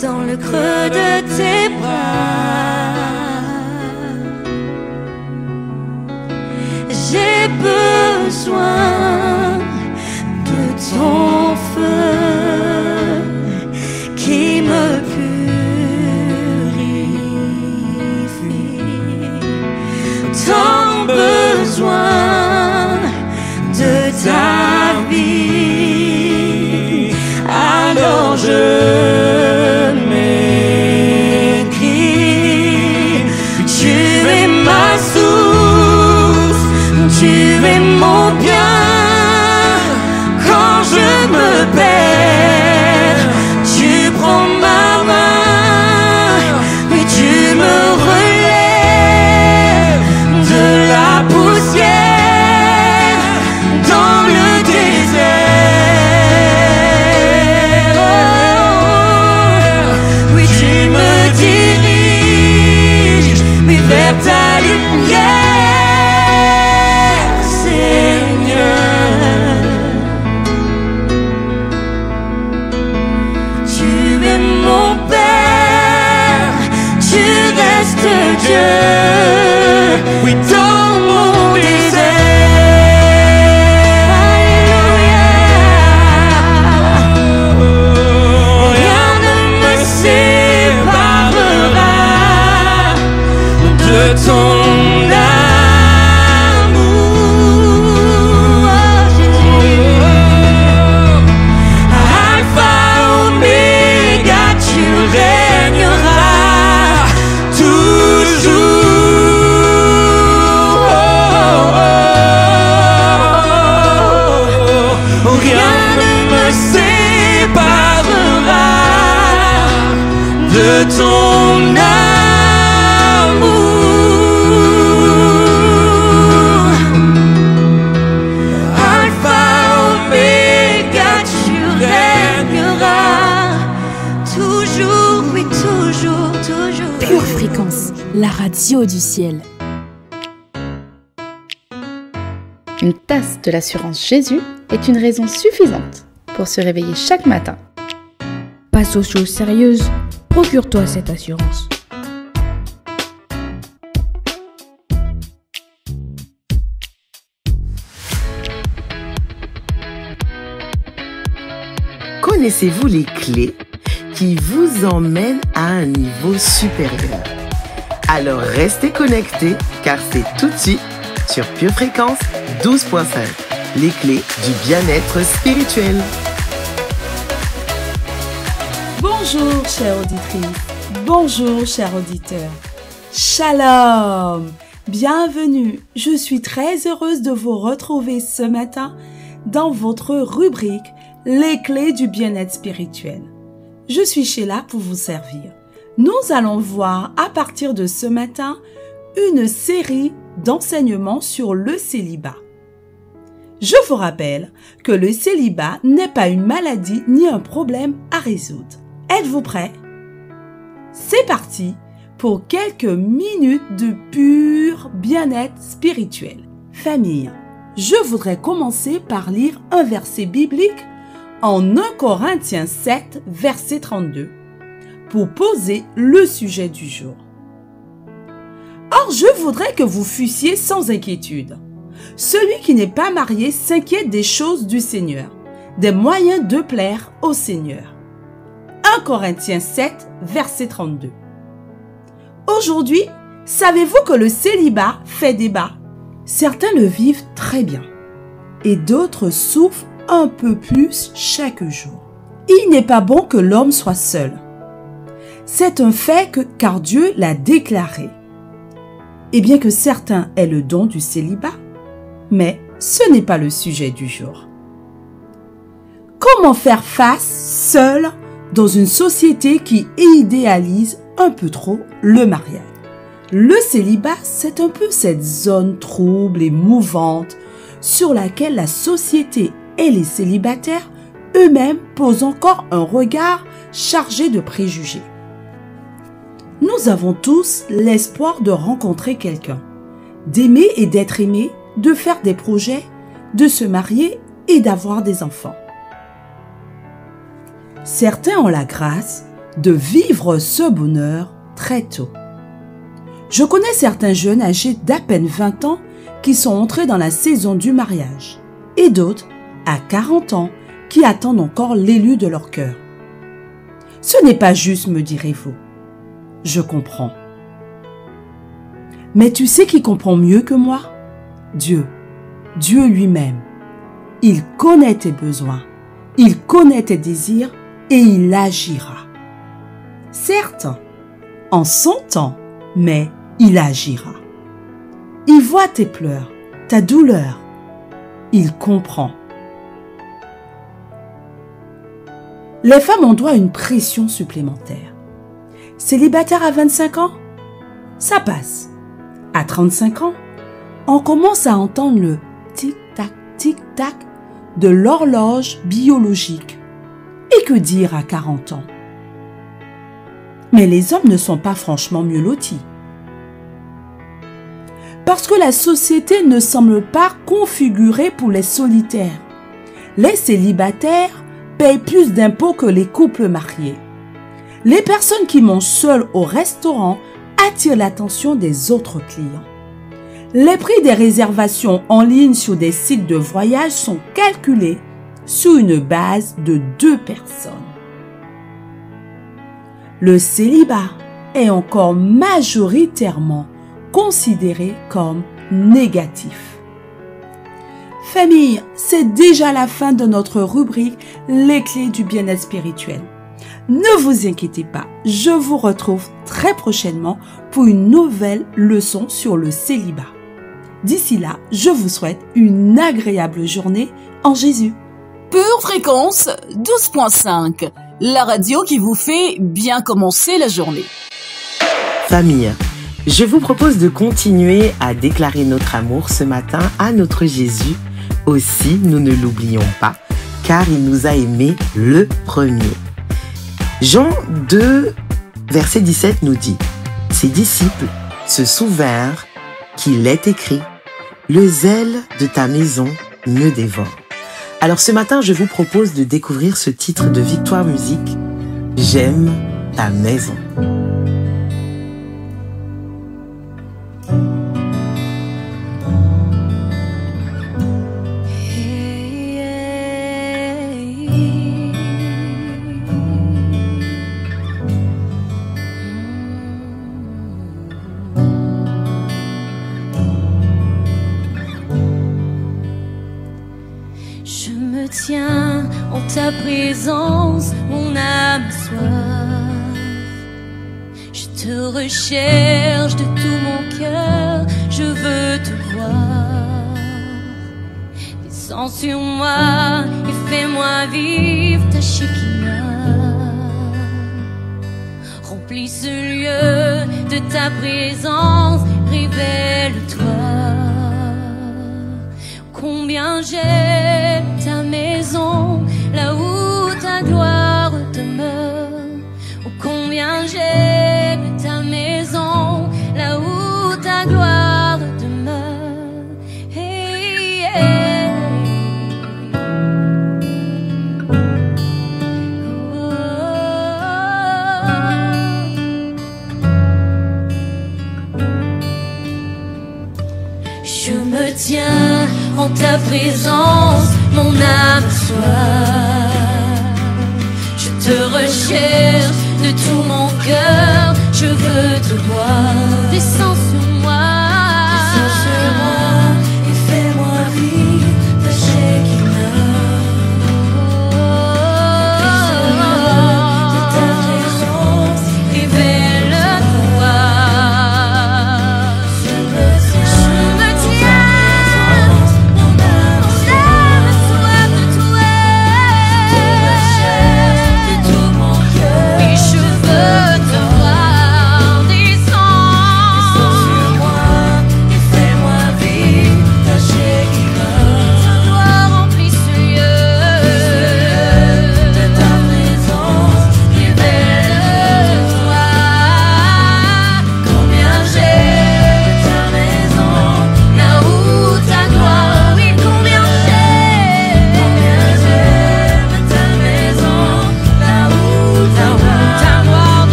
Dans le creux de tes bras, j'ai besoin de ton feu qui me purifie. Tant besoin de ta vie, alors je tu es mon bien. de ton amour. Alpha, Omega, tu régneras toujours, oui, toujours, toujours. Pure Fréquence, la radio du ciel. Une tasse de l'assurance Jésus est une raison suffisante pour se réveiller chaque matin. Passe aux choses sérieuses, procure-toi cette assurance. Connaissez-vous les clés qui vous emmènent à un niveau supérieur? Alors restez connectés car c'est tout de suite sur Pure Fréquence 12.5, les clés du bien-être spirituel. Bonjour chère auditrice, bonjour chers auditeurs, Shalom, bienvenue, je suis très heureuse de vous retrouver ce matin dans votre rubrique Les clés du bien-être spirituel. Je suis Sheila pour vous servir. Nous allons voir à partir de ce matin une série d'enseignements sur le célibat. Je vous rappelle que le célibat n'est pas une maladie ni un problème à résoudre. Êtes-vous prêts? C'est parti pour quelques minutes de pur bien-être spirituel. Famille, je voudrais commencer par lire un verset biblique en 1 Corinthiens 7, verset 32, pour poser le sujet du jour. Or, je voudrais que vous fussiez sans inquiétude. Celui qui n'est pas marié s'inquiète des choses du Seigneur, des moyens de plaire au Seigneur. 1 Corinthiens 7, verset 32. Aujourd'hui, savez-vous que le célibat fait débat? Certains le vivent très bien et d'autres souffrent un peu plus chaque jour. Il n'est pas bon que l'homme soit seul. C'est un fait car Dieu l'a déclaré. Et bien que certains aient le don du célibat, mais ce n'est pas le sujet du jour. Comment faire face seul dans une société qui idéalise un peu trop le mariage? Le célibat, c'est un peu cette zone trouble et mouvante sur laquelle la société et les célibataires eux-mêmes posent encore un regard chargé de préjugés. Nous avons tous l'espoir de rencontrer quelqu'un, d'aimer et d'être aimé, de faire des projets, de se marier et d'avoir des enfants. Certains ont la grâce de vivre ce bonheur très tôt. Je connais certains jeunes âgés d'à peine 20 ans qui sont entrés dans la saison du mariage et d'autres à 40 ans qui attendent encore l'élu de leur cœur. Ce n'est pas juste, me direz-vous. Je comprends. Mais tu sais qui comprend mieux que moi? Dieu. Dieu lui-même. Il connaît tes besoins, il connaît tes désirs et il agira. Certes, en son temps, mais il agira. Il voit tes pleurs, ta douleur. Il comprend. Les femmes ont droit à une pression supplémentaire. Célibataire à 25 ans, ça passe. À 35 ans, on commence à entendre le tic-tac, tic-tac de l'horloge biologique. Et que dire à 40 ans? Mais les hommes ne sont pas franchement mieux lotis. Parce que la société ne semble pas configurée pour les solitaires. Les célibataires payent plus d'impôts que les couples mariés. Les personnes qui mangent seules au restaurant attirent l'attention des autres clients. Les prix des réservations en ligne sur des sites de voyage sont calculés sur une base de 2 personnes. Le célibat est encore majoritairement considéré comme négatif. Famille, c'est déjà la fin de notre rubrique Les clés du bien-être spirituel. Ne vous inquiétez pas, je vous retrouve très prochainement pour une nouvelle leçon sur le célibat. D'ici là, je vous souhaite une agréable journée en Jésus. Pure Fréquence 12.5, la radio qui vous fait bien commencer la journée. Famille, je vous propose de continuer à déclarer notre amour ce matin à notre Jésus. Aussi, nous ne l'oublions pas, car il nous a aimés le premier. Jean 2, verset 17 nous dit « Ses disciples se souvinrent qu'il est écrit « Le zèle de ta maison me dévore ». Alors ce matin, je vous propose de découvrir ce titre de Victoire Musique « J'aime ta maison ». Tiens en ta présence, mon âme soif. Je te recherche de tout mon cœur, je veux te voir. Descends sur moi et fais-moi vivre ta Shekinah. Remplis ce lieu de ta présence, révèle-toi. Combien j'aime ta maison, là où ta gloire demeure. Oh, combien j'aime ta maison, là où ta gloire demeure. Hey, hey. Je me tiens en ta présence, mon âme soif. Je te recherche de tout mon cœur, je veux te voir. Descends sur moi, et fais-moi vivre ta Shekinah. De ta présence, révèle-toi. Je me tiens.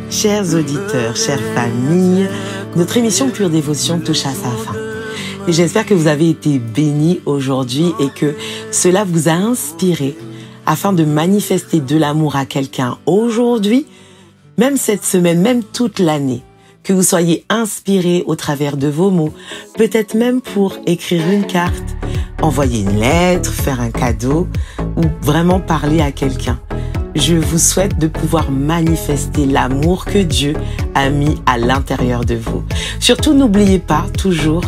Chers auditeurs, chères familles, notre émission Pure Dévotion touche à sa fin. Et j'espère que vous avez été bénis aujourd'hui et que cela vous a inspiré afin de manifester de l'amour à quelqu'un aujourd'hui, même cette semaine, même toute l'année. Que vous soyez inspirés au travers de vos mots, peut-être même pour écrire une carte, envoyer une lettre, faire un cadeau ou vraiment parler à quelqu'un. Je vous souhaite de pouvoir manifester l'amour que Dieu a mis à l'intérieur de vous. Surtout, n'oubliez pas toujours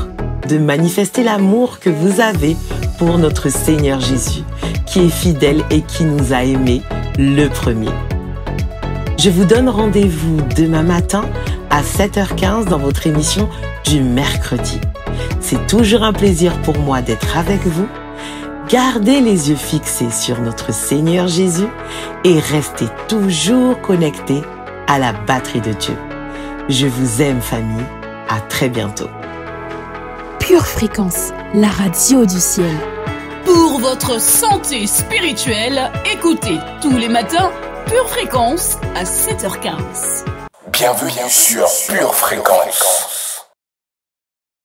de manifester l'amour que vous avez pour notre Seigneur Jésus, qui est fidèle et qui nous a aimés le premier. Je vous donne rendez-vous demain matin à 7h15 dans votre émission du mercredi. C'est toujours un plaisir pour moi d'être avec vous. Gardez les yeux fixés sur notre Seigneur Jésus et restez toujours connectés à la batterie de Dieu. Je vous aime, famille. À très bientôt. Pure Fréquence, la radio du ciel. Pour votre santé spirituelle, écoutez tous les matins Pure Fréquence à 7h15. Bienvenue sur Pure Fréquence.